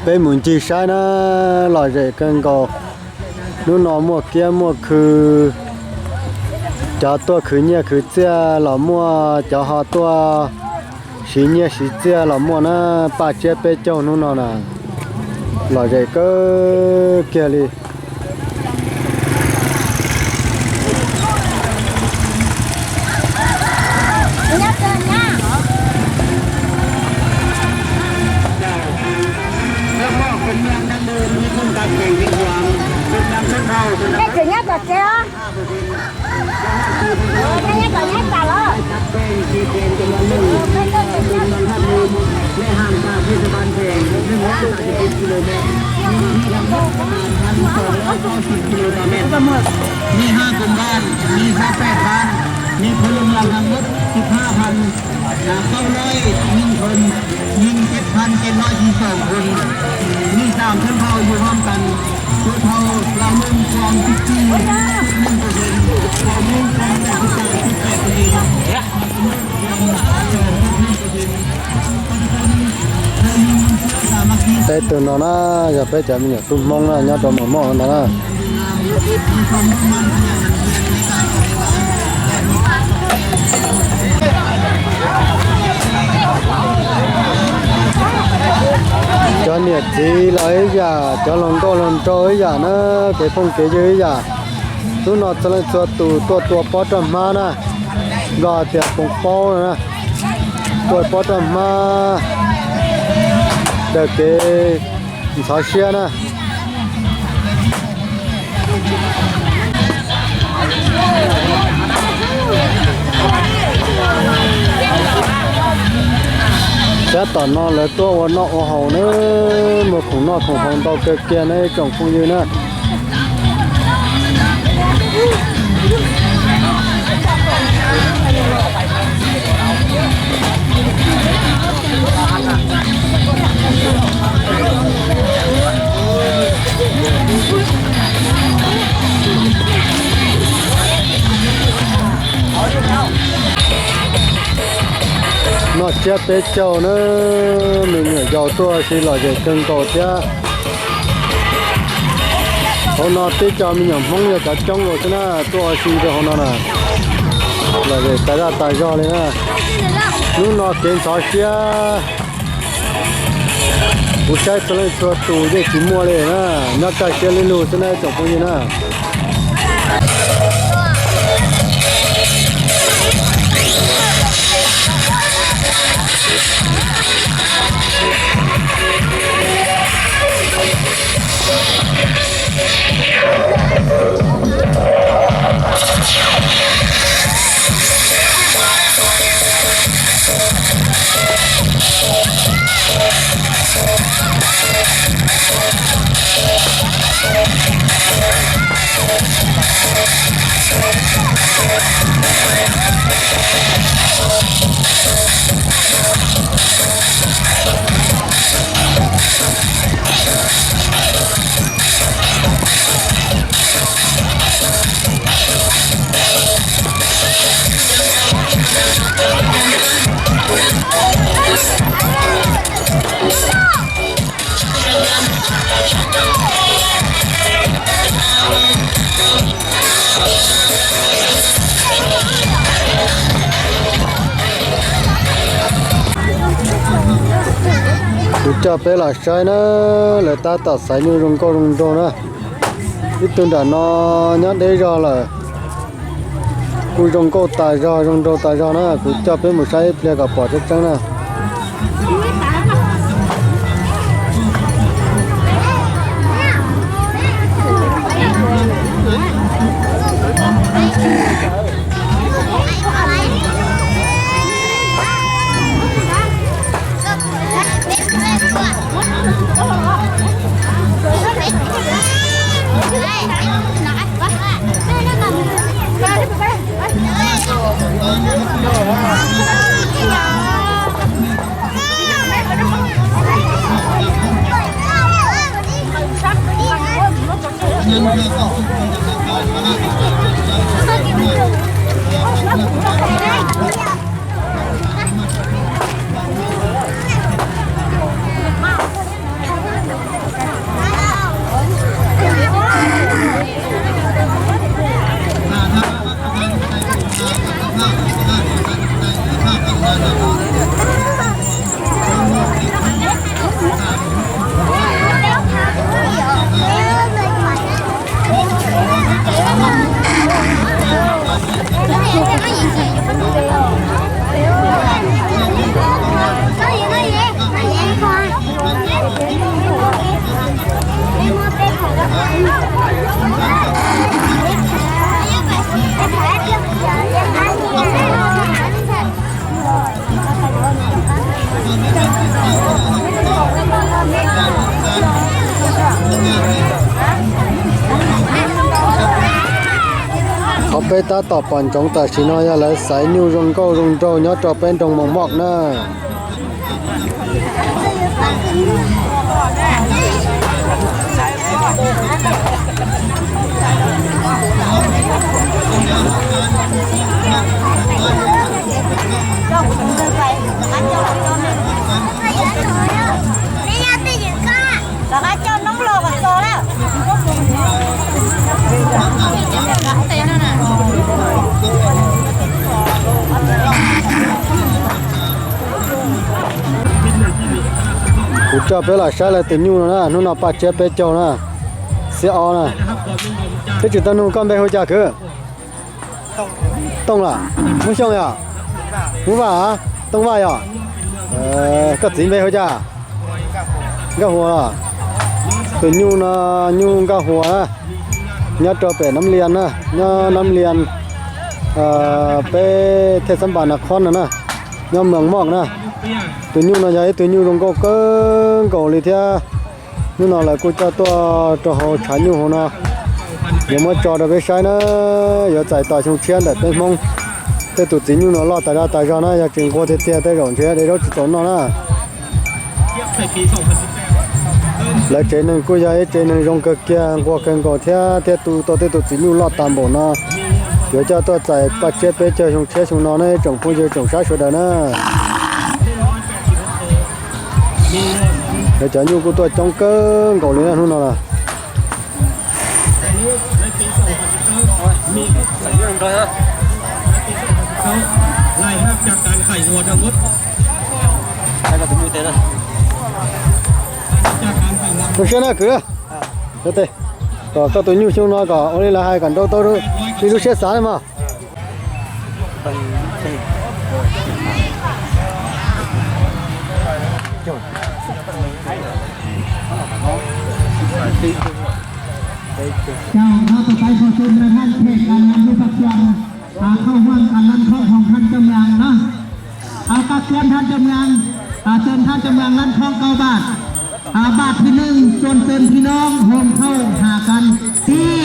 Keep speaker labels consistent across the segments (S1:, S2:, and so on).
S1: bên muốn chỉ sai nó lòi rễ cần có lúc nó mua kia mua khứ cho tôi khứ nhẹ khứ chia là mua cho họ tôi xí nhẹ xí chia là mua nó ba chia bé châu nó nè lòi rễ có kia đi
S2: cái chuyện nhất là kia cái nhất là nhất cả đó
S3: มี5กลุ่มบ้านมี8บ้านมีพลเมืองทั้งหมด15,000นะ900คนยิง7,742คนมี3ชนเผ่าอยู่ร่วมกันชนเผ่าลาวมุ่งคลอง14%ลาวมุ่งคลอง
S1: แต่ตัวnó giờ phải chả mình tụm mông nó nhớ tụm mông nó cho nhiệt gì lấy giờ cho lòng trôi giờ nó cái phong kế dưới giờ chúng nó sẽ lên tua bó trầm ma nè gò tiệp phong bó nè tua bó trầm ma được cái sáu xe nè cái tận nó là tua nó ở hậu nữa một khung nó khung hồng tàu kia này trồng phong như nữa nó chết bé châu nữa mình ở giàu tua thì là để cân cầu chứ hôm nó tết cho mình nhầm mong là cả trong rồi thế nào tua thì được hôm nào nè là để tại ra tại do này nè lúc nó kiến sáu xe bút trái cho lên cho tù để chỉ mua này nè nó cả xe lên lù thế này chẳng có gì nè cho bé là sai nó là ta tạo sai như rong câu rong rong đó ít tuần đã nó nhớ đấy rồi là cùi rong câu tài rồi rong rong tài rồi nó cứ cho bé một sai bây gặp bỏ chắc chắn nè เขาไปตาต่อปอนจงตาชิน้อยอะไรสายนิ้วรงเก้ารงโจยอดจอเป็นตรงมองมอกนะกูจะไปละใช้เลยติดนิ้วนะนู่นน่ะปากเจ็บไปเจ้านะเสียเอานะที่จุดตั้งนู่นก็ไม่เข้าใจคือต้องละไม่ช่าง呀ไม่ว่าต้องว่า呀ก็จริงไม่เข้าใจก็หัวละติดนิ้วนะนิ้วก็หัวนะnhớ cho bé năm liền na nhớ năm liền bé thế sản bản là con nữa nhớ mường mọc na tụi nhu nó vậy tụi nhu trong có cầu lì theo nhu nó là cô cho họ trả nhu họ na giờ mới cho được cái sai nó giờ chạy tỏi trong chiến để bên mông thế tụi chính nhu nó lo tại ra nó giờ chuyển qua thế theo tới rộng thế để đó tốn nó na lại trên nên cô giáo trên nên trong cái kia qua kênh có theo tôi chỉ nhu lọt tạm bộ nó giờ cho tôi chạy bắt chế bé chơi trong chế trong nó này trồng phong chơi trồng sát số đó nữa để cho nhu của tôi trong cái cầu này luôn nào
S3: lại hátจากการไข่วัวทั้งหมดใช่ก็ถึงมือเต้นนะ
S1: tôi xem nó cửa được thế có tôi nhu chung nó có đây là hai cảnh đâu tôi đi lúc xét sáng mà
S3: เจ้าข้าต่อไปขอเชิญท่านเทศการงานด้วยปัจจัยเข้าห้องการนั้นเข้าของท่านจำยังนะปัจจัยท่านจำยังเชิญท่านจำยังนั้นท้องเก้าบาทบาทที่หนึ่งจนเชิญพี่น้องโฮมเข้าหากันที่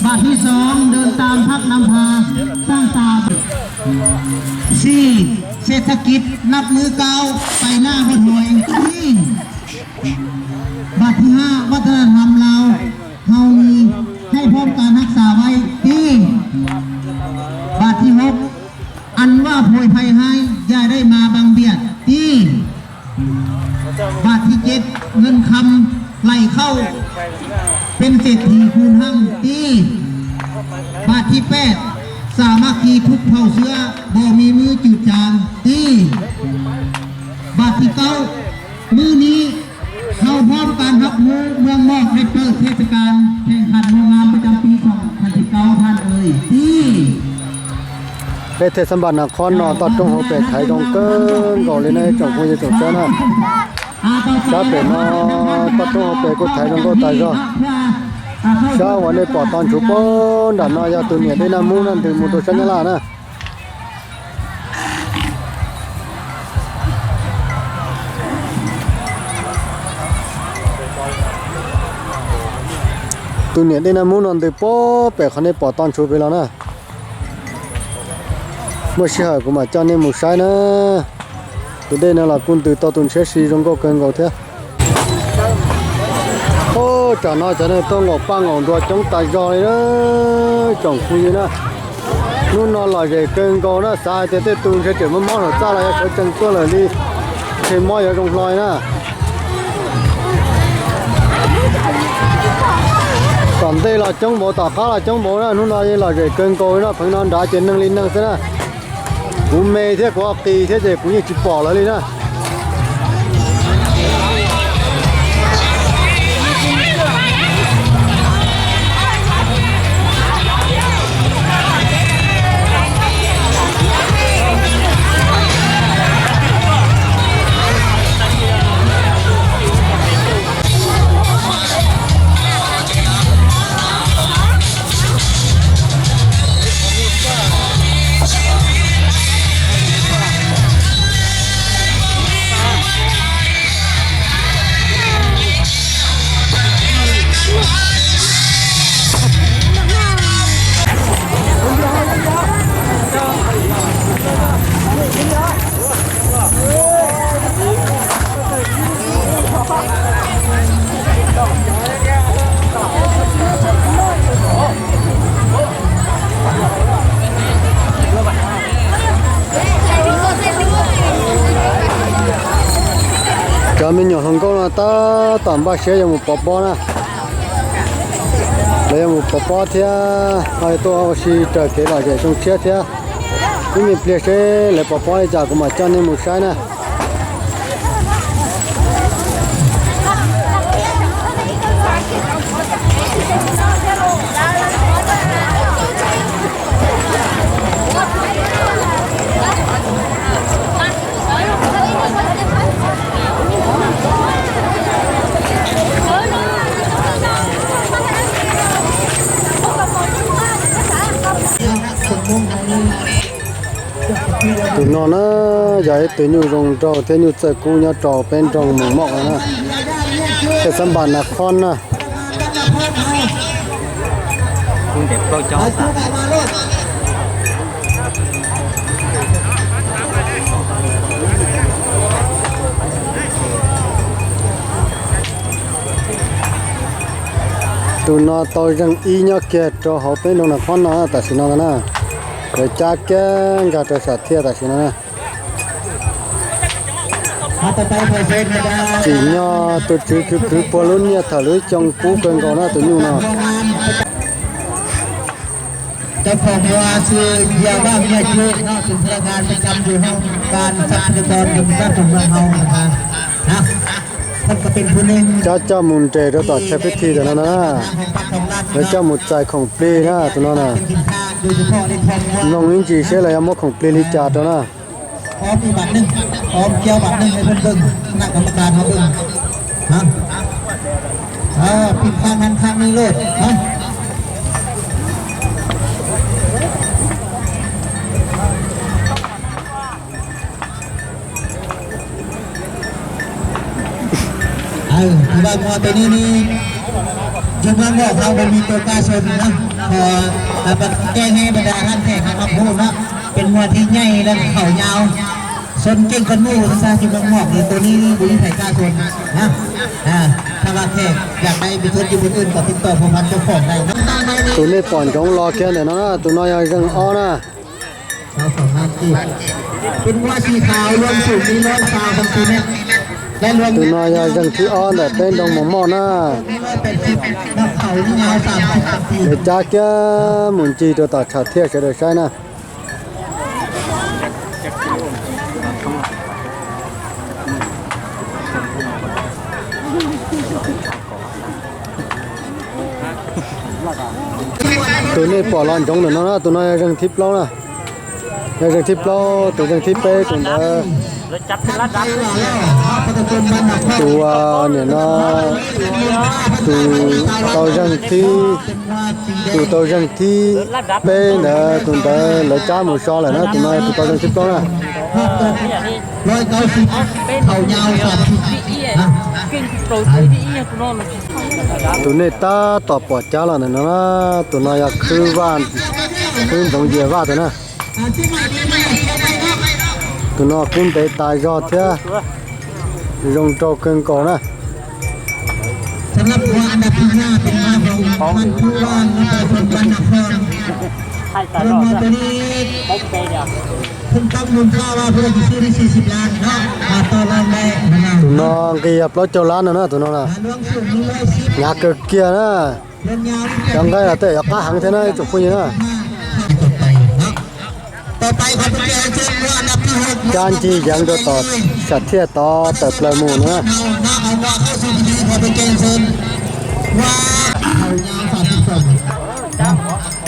S3: บาทที่สองเดินตามพักนำพาสร้างตาสี่เศรษฐกิจนับมือเก่าไปหน้าคนรวยที่บาทที่ห้าวัฒนธรรมเราเฮามีให้พร้อมการรักษาไว้ที่บาทที่หกอันว่าโพยภัยให้อย่าได้มาบังเบียดที่บาทที่เจ็ดเงินคำไหลเข้าเป็นเศรษฐีคูณห้ำที่บาทที่แปดสามัคคีทุกเผ่าเชื้อบ่มีมือจืดจางที่บาทที่เก้ามือนี้เข้าพร้อมการรับมือเมืองมอกให้เปิดเทศกาลแข่งขันโรงงานประจำปี2019ท่านเอ่ยที่
S1: cái thế sản bản là con nó tọt trong hộp để thấy trong cơn gọi lên đây trồng phong chơi trồng chân ha sao để nó tọt trong hộp để có thấy trong có tài rồi saoวันนี้ปอตอนชุบปนดันน้อยตัวเนี่ยได้น้ำมูนั่นถึงมูตัวชั้นยาลานะตัวเนี่ยได้น้ำมูนั่นถึงปอเปิดคันนี้ปอตอนชุบไปแล้วนะเมื่อเช้ากูมาเจ้าเนี่ยหมูใช้นะตัวเด่นนั่นแหละคุณตื่นต่อตุนเชสีตรงก็เกินกว่าเท่าโอ้จ่าน้อยจ่าเนี่ยต้องออกปังออกตัวจงตายจอยนะจงคุยนะนู่นนอนหล่อใจเกินกว่านะสายแต่ตุนเชเจ็บมันมองหน้าจ้าอะไรเขาจังตัวเลยนี่เชมอยอยู่ตรงลอยนะตอนเต้เราจงโบต่อข้าเราจงโบนะนู่นนอนหล่อใจเกินกว่านะเพิ่งนอนด่าเจนนั่งลิ้นนั่งซะนะกูเมย์เท่ากับตีเท่าเด็กกูยังจิบปอเลยนะ cho mình nhỏ Hồng Kông là ta tạm ba xe một bò bò nè lấy một bò bò thì hai tôi xí trở cái là chạy xuống xe thì cái mình plei xe lấy bò bò giờ cũng mà cho nên một sai nè tụi nó giải tụi nhu rồng trò thế nhu chơi cu nhau trò bên trong mỏng mọc nè cái sân bàn là con nè
S4: cũng đẹp coi cho
S1: tụi nó tôi rằng y nhau kia cho họ bên trong là con nó tại sao nó nè rồi cha cái gà cho sạch thiệt tại sao nó nè chỉ nhau tôi cứ bỏ luôn nha thở lưới trong cú quen còn nó tụi nhu nào
S3: เจ้าของว่าชื่อเดียวว่าเมียชื่อนอกจากพนักงานประจำอยู่ห้องการทรัพยากรอยู่บ้านของเมืองเฮานะคะนะท่านก็เป็นผู้หนึ่ง
S1: chaมุนเจเราต่อใช้พิธีแต่นั้นนะแล้วเจ้าหมุดใจของปลีนะตัวนั้นนะ
S3: กินข้าวโดยเฉพาะในครอบครัว
S1: น้องลิ้นจีใช่อะไรมกของปลีลิจาตัวน่ะ
S3: พร้อมมีบัตรหนึ่งพร้อมเกี่ยวบัตรหนึ่งให้เพิ่นเบิ่งคณะกรรมการเขาเบิ่งฮะปิดข้างนั้นข้างนี้เลยฮะที่บ้านงัวตัวนี้นี่จุดนั้นเขาไม่มีตัวกล้าชนนะพอแจ้งให้บรรดาท่านแขกมาพูดนะเป็นงัวที่ใหญ่และเขายาวชนเก่งกันมู่ซาจุดนั้นหมอกเลยตัวนี้บุญไผ่กล้าชนนะถ้าว่าแขกอยากได้ไปชนอยู่บนอื่นก็ติดต่อผมพันเจ้าของได้นะ
S1: ตัวนี้ป่อนของรอแค่เนี่ยนะตัวน้อยยังอ้อนะ
S3: เราสองนาทีเป็นงัวสีขาวรวมสูงมีร้อยสาวทั้งทีเนี่ย
S1: ตัวน้อยยังที่อ้อแต่เป็นตรงหมองมอนะเดี๋ยวจ้าแกหมุนจีตัวต่อชาเทียใช่ไหมใช่นะตัวนี้ปอลอนจงหนึ่งนะตัวน้อยยังทิพย์แล้วนะยังทิพย์แล้วตัวยังทิพย์เป้ตัวเด้อตัวเนี่ยนะตัวเตาจังที่ตัวเตาจังที่เป้เนี่ยตัวเด้อแล้วจ้าหมูซอเลยนะตัวน้อยตัวเตาจังทิพย์แล้วนะ
S3: ร้อยเก้าสิบเขายาวกว่า
S1: ตัวนี้ตาต่อปอดจ้าแล้วเนี่ยนะตัวน้อยคือบ้านคือตรงเยี่ยว่าตัวนะตัวน้อยขึ้นไปตายยอดเถอะลงโจกันก่อนนะ
S3: สำหรับวันอันดับที่5เป็นงานของมันผู้ว่าและประชาชนนครเรามาตัวนี้คุณตั้งมูลค่าว่าเพื่อจะซื้อได้40 ล้านเนาะมาต่อรองได้นะ
S1: ตัวน้องเกียบรถเจ้าล้านนะตัวน้องนะ
S3: รวมสูงมี110
S1: อยากเกิดเกียร์นะ
S3: เล่นยาว
S1: ยังไงล่ะแต่อยากพาหังเท่านั้นจุกปุ้ยนะ
S3: ต่อไปขอเป็นเจ้าว่าอันดับที่6
S1: การที่ยังจะต่อสัตว์เทียต่อแต่ปลายมูนะ
S3: เอาว่าเข้าสู่พิธีขอเป็นเจ้าเชิญว่าเขายาว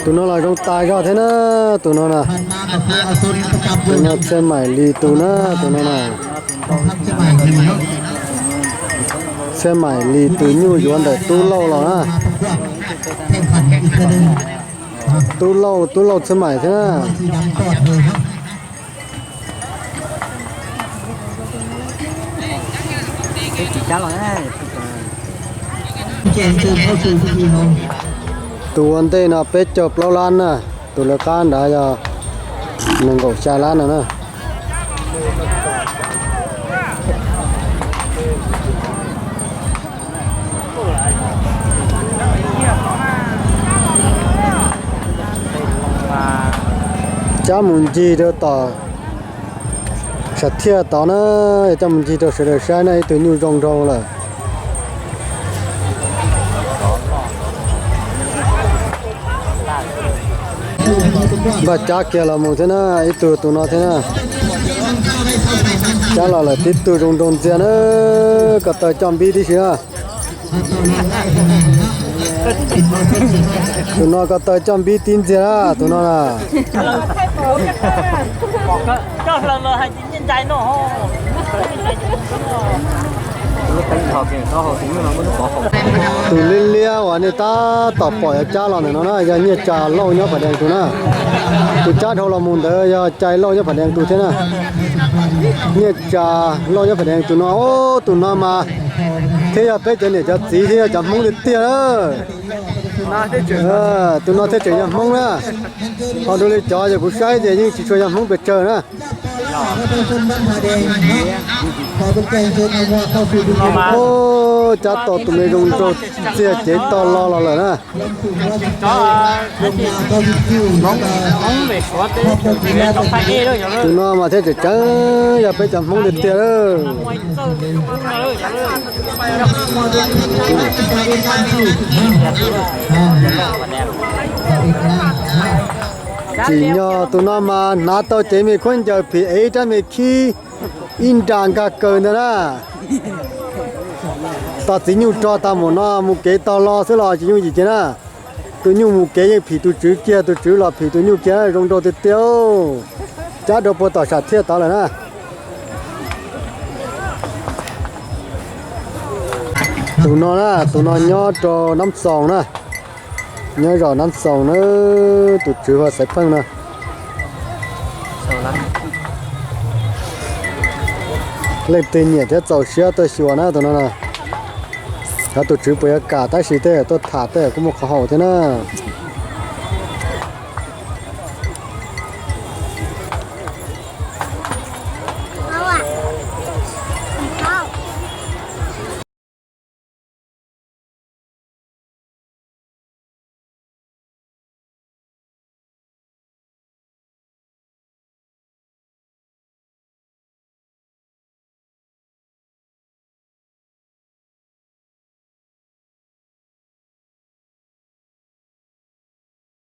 S3: 32
S1: ตัวน้องเราต้องตายยอดเท่านั้นตัวน้องนะ
S3: พันมากับผู้เอาส่วนประกับอ
S1: ตัว
S3: ยู่
S1: น้องเส้นใหม่ลีตัวนะตัวน้องนะ
S3: ต้องทำสมัยนี้เนาะ
S1: เส้นใหม่ลีตัวยูยวนแต่ตู้เล่าเรานะ
S3: มาประกวดแข่งขันอีกคนหนึ่ง
S1: ตู้เล่าเส้นใหม่เท่านั้น
S3: สีดำกอดเลยครับเจนเชิญเข้าสู่พิธีเขา
S1: ตัวอันเต้นะเป็ดจบเล่าล้านนะตัวละการได้จะหนึ่งกชาล้านนะจ้ามุนจีเดียวต่อ sạch thiệt đó nó trong chỉ cho sự sai này từ nhiều rong rong là bà cha kia là một thế nào ít tuổi tụi nó thế nào cha là tiếp tục rong rong tiền nữa cả tới trăm bi đi chưa tụi nó cả tới trăm bi tin gì á tụi nó là
S5: cho lần hay chín trái nó
S1: tụi liên lia và người ta tập bỏ cha là nó na giờ nhiệt trà lâu nhá phải đèn tụi nó tụi cha thôi là muốn đỡ giờ trái lâu nhá phải đèn tụi thế nào nhiệt trà lâu nhá phải đèn tụi nó ô tụi nó mà thế giờ bây giờ này cho gì thế giờ mong được tiền tụi nó thế chỉ giờ mong á họ đôi cho giờ cũng sai thì nhưng chỉ cho giờ mong bị chờ nữa ô cha tổ tụi mình dùng cho chia chế to lo là nè tụi nó mà thế thì trắng giờ bây giờ mong được tiền đó chỉ nhờ tụi nó mà nã tao chế mình khuyên giờ thì ấy cho mình khi in tràng cả cờ nữa nè tao chỉ nhung cho tao một cái tao lo sẽ lo chỉ nhung gì chứ nè tôi nhung một cái thì tôi chữ kia tôi chữ là thì tôi nhung kia rong đồ tôi tiêu chắc đâu bao tao sạch thiết tao là nè tụi nó nhớ cho năm sòng nè nhớ rồi năm sòng nữa tụi chữ và sạch phân nè lên tiền nhỉ cho giàu xía tôi xíu nè tụi nó nè tụi chữ bây giờ cả tay xí thế tôi thả thế cũng một khẩu thế nè